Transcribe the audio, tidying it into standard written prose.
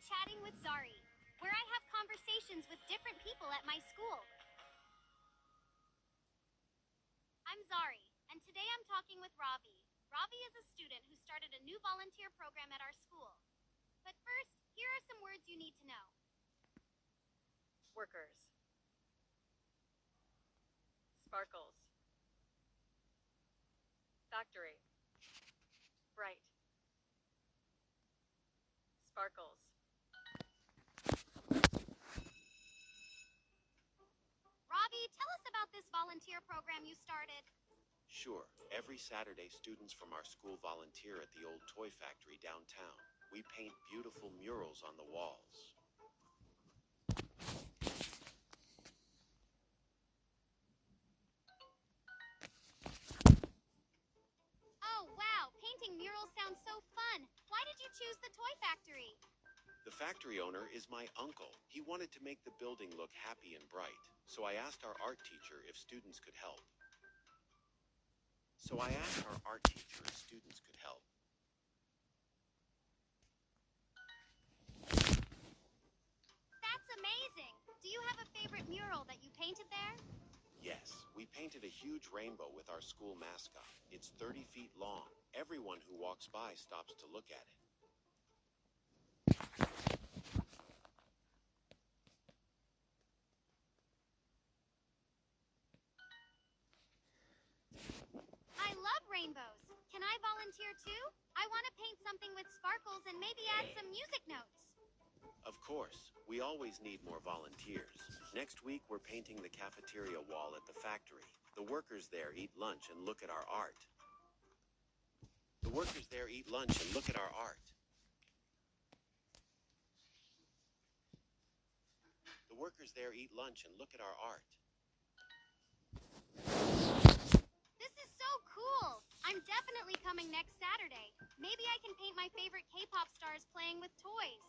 Chatting with Zari, where I have conversations with different people at my school. I'm Zari, and today I'm talking with Ravi. Ravi is a student who started a new volunteer program at our school. But first, here are some words you need to know. Workers. Sparkles. Factory. Bright. Sparkles. Ravi, tell us about this volunteer program you started. Sure. Every Saturday, students from our school volunteer at the old toy factory downtown. We paint beautiful murals on the walls. Oh, wow, painting murals sounds so fun. Why did you choose the toy factory? The factory owner is my uncle. He wanted to make the building look happy and bright, so I asked our art teacher if students could help. That's amazing. Do you have a favorite mural that you painted there? Yes, we painted a huge rainbow with our school mascot. It's 30 feet long. Everyone who walks by stops to look at it. I love rainbows. Can I volunteer too? I want to paint something with sparkles and maybe add some music notes. Of course, we always need more volunteers. Next week, we're painting the cafeteria wall at the factory. The workers there eat lunch and look at our art. The workers there eat lunch and look at our art. The workers there eat lunch and look at our art. This is so cool. I'm definitely coming next Saturday. Maybe I can paint my favorite K-pop stars playing with toys.